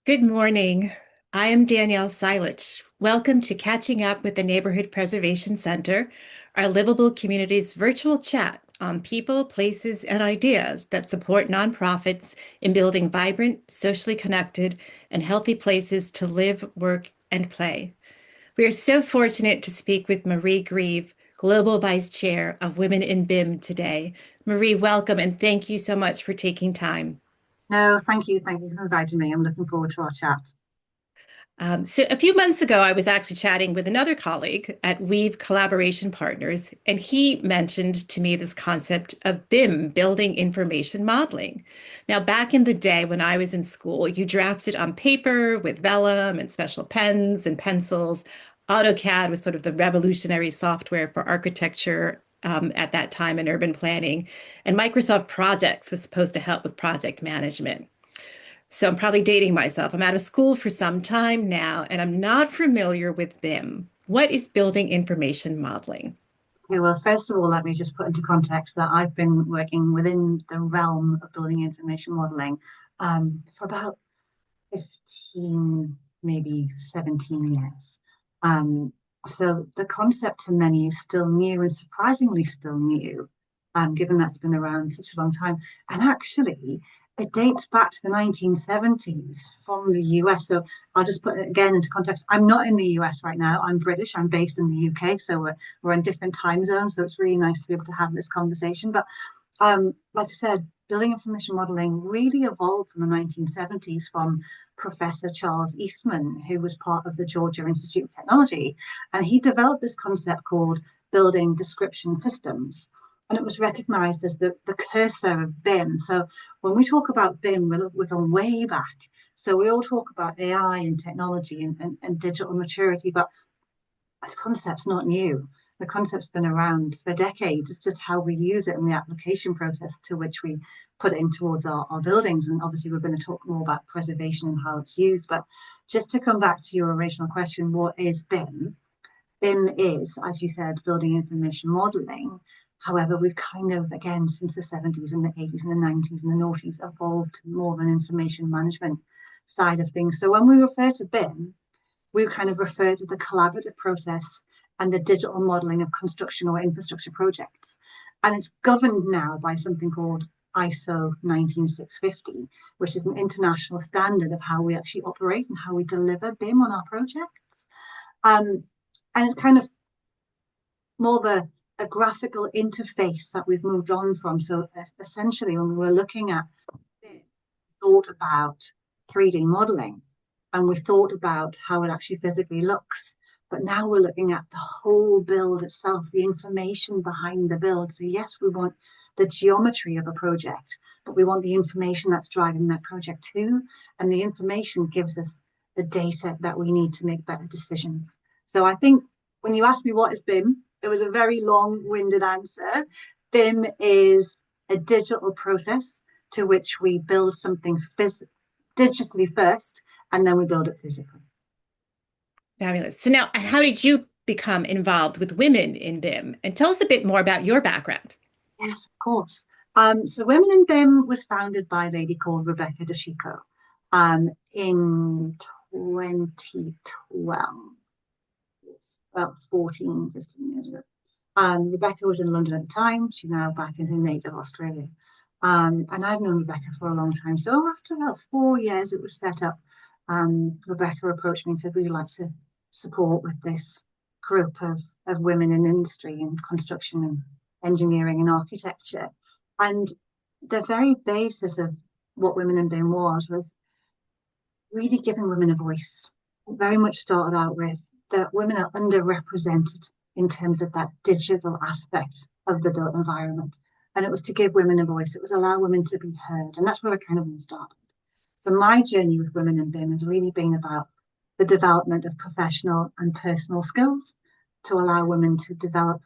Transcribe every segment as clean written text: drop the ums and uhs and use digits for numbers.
Good morning. I am Danielle Silich. Welcome to Catching Up with the Neighborhood Preservation Center, our livable community's virtual chat on people, places, and ideas that support nonprofits in building vibrant, socially connected, and healthy places to live, work, and play. We are so fortunate to speak with Marie Grieve, Global Vice Chair of Women in BIM today. Marie, welcome, and thank you so much for taking time. No, thank you. Thank you for inviting me. I'm looking forward to our chat. So a few months ago, I was actually chatting with another colleague at Weave Collaboration Partners, and he mentioned to me this concept of BIM, building information modeling. Now, back in the day when I was in school, you drafted on paper with vellum and special pens and pencils. AutoCAD was sort of the revolutionary software for architecture at that time in urban planning, and Microsoft Projects was supposed to help with project management. So I'm probably dating myself. I'm out of school for some time now, and I'm not familiar with BIM. What is building information modeling? Okay, well, first of all, let me just put into context that I've been working within the realm of building information modeling for about 15, maybe 17 years. Um, so the concept to many is still new and surprisingly still new, given that's been around such a long time. And actually, it dates back to the 1970s from the US. So I'll just put it again into context. I'm not in the US right now. I'm British. I'm based in the UK. So we're in different time zones. So it's really nice to be able to have this conversation. But like I said, building information modeling really evolved from the 1970s from Professor Charles Eastman, who was part of the Georgia Institute of Technology. And he developed this concept called building description systems. And it was recognized as the cursor of BIM. So when we talk about BIM, we're going way back. So we all talk about AI and technology and digital maturity, but this concept's not new. The concept's been around for decades. It's just how we use it in the application process to which we put it in towards our buildings. And obviously, we're going to talk more about preservation and how it's used. But just to come back to your original question, what is BIM? BIM is, as you said, building information modeling. However, we've kind of, again, since the 70s and the 80s and the 90s and the noughties, evolved to more of an information management side of things. So when we refer to BIM, we kind of refer to the collaborative process and the digital modeling of construction or infrastructure projects. And it's governed now by something called ISO 19650, which is an international standard of how we actually operate and how we deliver BIM on our projects. Um, and it's kind of more of a graphical interface that we've moved on from. So essentially, when we were looking at BIM, thought about 3D modeling and we thought about how it actually physically looks. But now we're looking at the whole build itself, the information behind the build. So yes, we want the geometry of a project, but we want the information that's driving that project too. And the information gives us the data that we need to make better decisions. So I think when you asked me what is BIM, it was a very long-winded answer. BIM is a digital process to which we build something digitally first, and then we build it physically. Fabulous. So now, how did you become involved with women in BIM? And tell us a bit more about your background. Yes, of course. So Women in BIM was founded by a lady called Rebecca DeChico in 2012. It's about 14, 15 years ago. Rebecca was in London at the time. She's now back in her native Australia. And I've known Rebecca for a long time. So after about 4 years it was set up, Rebecca approached me and said, would you like to support with this group of women in industry and construction and engineering and architecture? And the very basis of what Women in BIM was really giving women a voice. It very much started out with that women are underrepresented in terms of that digital aspect of the built environment. And it was to give women a voice. It was allow women to be heard. And that's where I kind of started. So my journey with Women in BIM has really been about the development of professional and personal skills to allow women to develop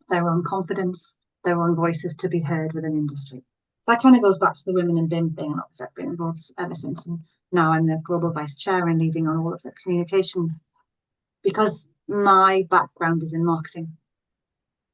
their own confidence, their own voices to be heard within industry. So that kind of goes back to the Women in BIM thing, and obviously I've been involved ever since. And now I'm the global vice chair and leading on all of the communications because my background is in marketing.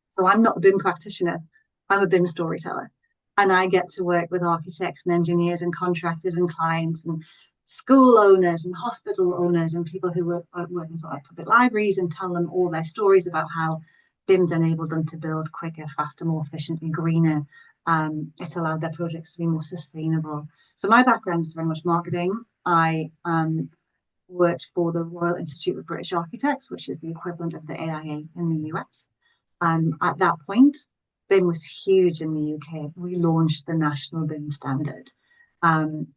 So I'm not a BIM practitioner, I'm a BIM storyteller. And I get to work with architects and engineers and contractors and clients and school owners and hospital owners and people who work in sort of like public libraries and tell them all their stories about how BIM's enabled them to build quicker, faster, more efficiently, greener. It's allowed their projects to be more sustainable. So my background is very much marketing. I worked for the Royal Institute of British Architects, which is the equivalent of the AIA in the US. At that point, BIM was huge in the UK. We launched the national BIM standard. Um,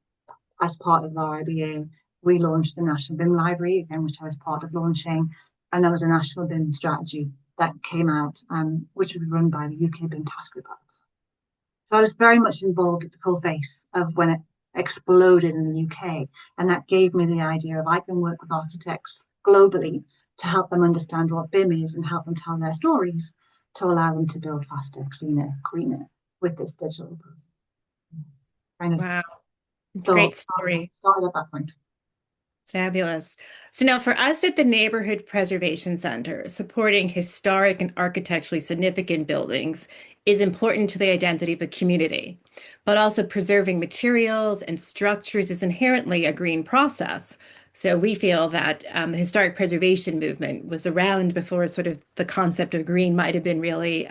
as part of our IBA, we launched the National BIM Library, again, which I was part of launching. And there was a national BIM strategy that came out, which was run by the UK BIM Task Group. So I was very much involved at the coalface of when it exploded in the UK. And that gave me the idea of I can work with architects globally to help them understand what BIM is and help them tell their stories to allow them to build faster, cleaner, greener with this digital process. Kind of Wow. so Great story. started at that point. Fabulous. So now for us at the Neighborhood Preservation Center, supporting historic and architecturally significant buildings is important to the identity of a community, but also preserving materials and structures is inherently a green process. So we feel that the historic preservation movement was around before sort of the concept of green might have been really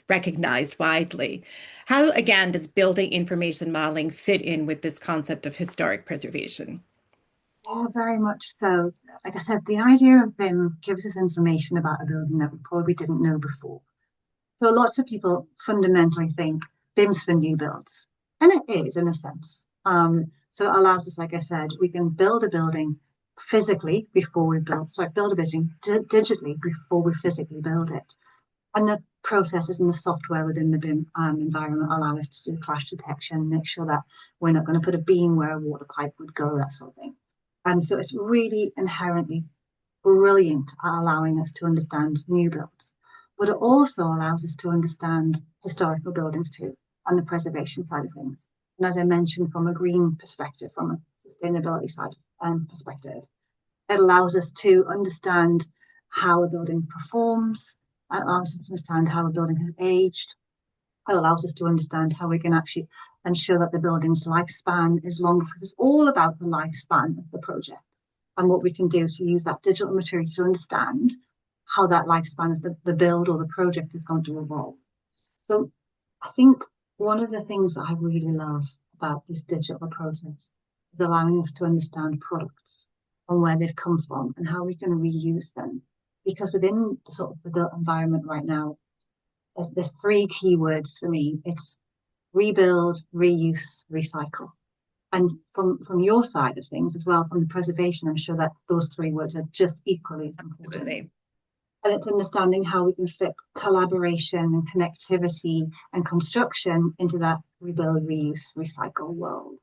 recognized widely. How, again, does building information modeling fit in with this concept of historic preservation? Yeah, very much so. Like I said, the idea of BIM gives us information about a building that we probably didn't know before. So lots of people fundamentally think BIM's for new builds, and it is in a sense. So it allows us, like I said, we can build a building physically before we build, sorry, build a building digitally before we physically build it. And the processes and the software within the BIM environment allow us to do clash detection, make sure that we're not going to put a beam where a water pipe would go, that sort of thing. So it's really inherently brilliant at allowing us to understand new builds, but it also allows us to understand historical buildings too, and the preservation side of things. And as I mentioned, from a green perspective, from a sustainability side perspective, it allows us to understand how a building performs. It allows us to understand how a building has aged. It allows us to understand how we can actually ensure that the building's lifespan is longer, because it's all about the lifespan of the project and what we can do to use that digital material to understand how that lifespan of the build or the project is going to evolve. So I think one of the things that I really love about this digital process is allowing us to understand products and where they've come from and how we can reuse them. Because within the sort of the built environment right now, there's three keywords for me. It's rebuild, reuse, recycle. And from your side of things as well, from the preservation, I'm sure that those three words are just equally as important. Absolutely. And it's understanding how we can fit collaboration and connectivity and construction into that rebuild, reuse, recycle world.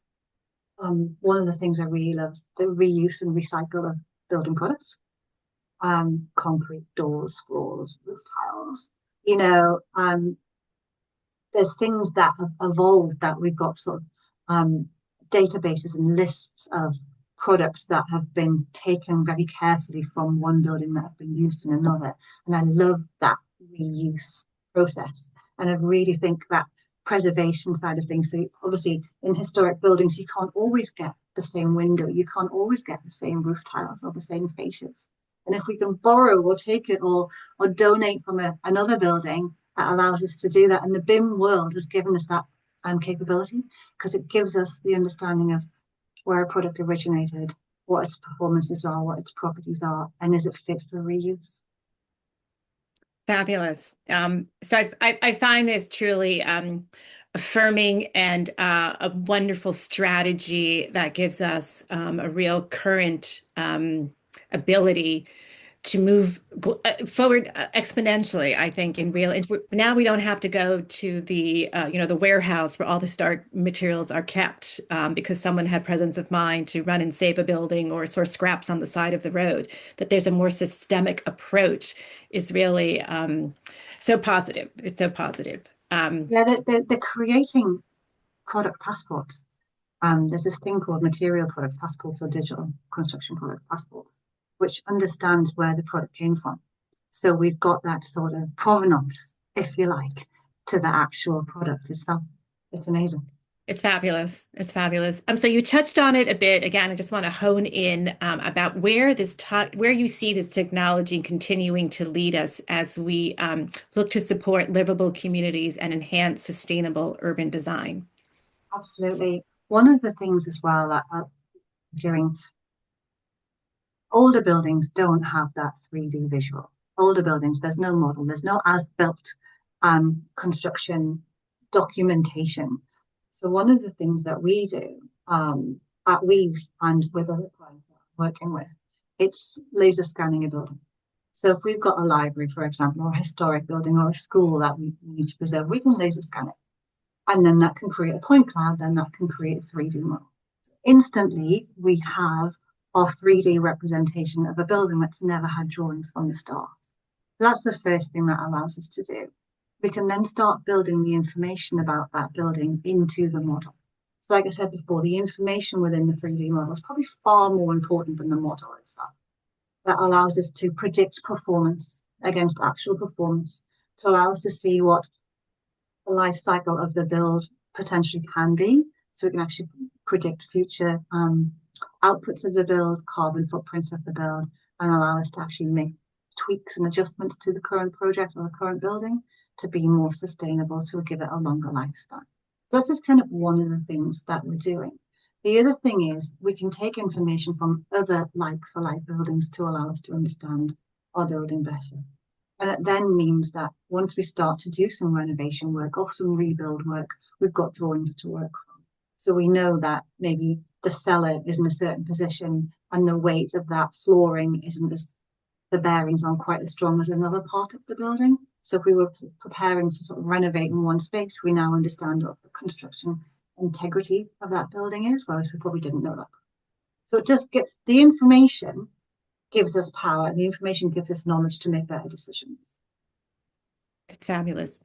One of the things I really love is the reuse and recycle of building products, concrete, doors, floors, roof tiles. You know, there's things that have evolved that we've got sort of databases and lists of products that have been taken very carefully from one building that have been used in another. And I love that reuse process. And I really think that preservation side of things. So obviously in historic buildings, you can't always get the same window. You can't always get the same roof tiles or the same fascias. And if we can borrow or take it or donate from another building, that allows us to do that. And the BIM world has given us that capability, because it gives us the understanding of where a product originated, what its performances are, what its properties are, and is it fit for reuse? Fabulous. So I find this truly affirming and a wonderful strategy that gives us a real current ability to move forward exponentially, I think, in real. Now we don't have to go to the the warehouse where all the start materials are kept because someone had presence of mind to run and save a building or source scraps on the side of the road. That there's a more systemic approach is really so positive. It's so positive. Yeah, they're creating product passports. There's this thing called material products passports or digital construction product passports, which understands where the product came from. So we've got that sort of provenance, if you like, to the actual product itself. It's amazing. It's fabulous. It's fabulous. So you touched on it a bit. Again, I just want to hone in about where you see this technology continuing to lead us as we look to support livable communities and enhance sustainable urban design. Absolutely. One of the things as well that I'm doing, older buildings don't have that 3D visual. Older buildings, there's no model, there's no as-built construction documentation. So one of the things that we do at Weave and with other clients that I'm working with, it's laser scanning a building. So if we've got a library, for example, or a historic building or a school that we need to preserve, we can laser scan it. And then that can create a point cloud, then that can create a 3D model. Instantly, we have our 3D representation of a building that's never had drawings from the start. So that's the first thing that allows us to do. We can then start building the information about that building into the model. So like I said before, the information within the 3D model is probably far more important than the model itself. That allows us to predict performance against actual performance, to allow us to see what the life cycle of the build potentially can be. So we can actually predict future outputs of the build, carbon footprints of the build, and allow us to actually make tweaks and adjustments to the current project or the current building to be more sustainable, to give it a longer lifespan. So this is kind of one of the things that we're doing. The other thing is we can take information from other like-for-like buildings to allow us to understand our building better. And it then means that once we start to do some renovation work or some rebuild work, we've got drawings to work from. So we know that maybe the cellar is in a certain position and the weight of that flooring isn't as, the bearings aren't quite as strong as another part of the building. So if we were preparing to sort of renovate in one space, we now understand what the construction integrity of that building is, whereas we probably didn't know that. So it just get the information gives us power, and the information gives us knowledge to make better decisions. It's fabulous.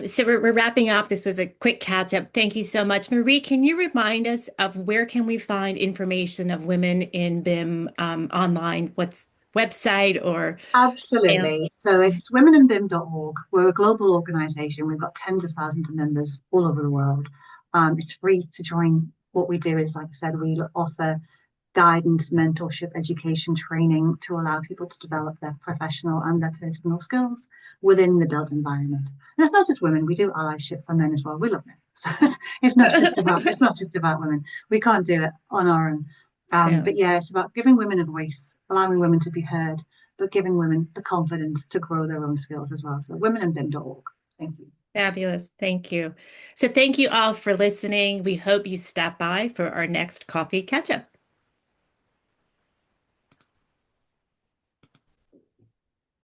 So we're wrapping up. This was a quick catch up. Thank you so much. Marie, can you remind us of where can we find information of women in BIM online? What's website or mail? Absolutely. So it's womeninbim.org. We're a global organization. We've got tens of thousands of members all over the world. It's free to join. What we do is, like I said, we offer guidance, mentorship, education, training to allow people to develop their professional and their personal skills within the built environment. And it's not just women; we do allyship for men as well. We love men, so it's not just about women. We can't do it on our own. Yeah, But yeah, it's about giving women a voice, allowing women to be heard, but giving women the confidence to grow their own skills as well. So womeninbim.org. Thank you. fabulous. Thank you. So thank you all for listening. We hope you stop by for our next coffee catch up.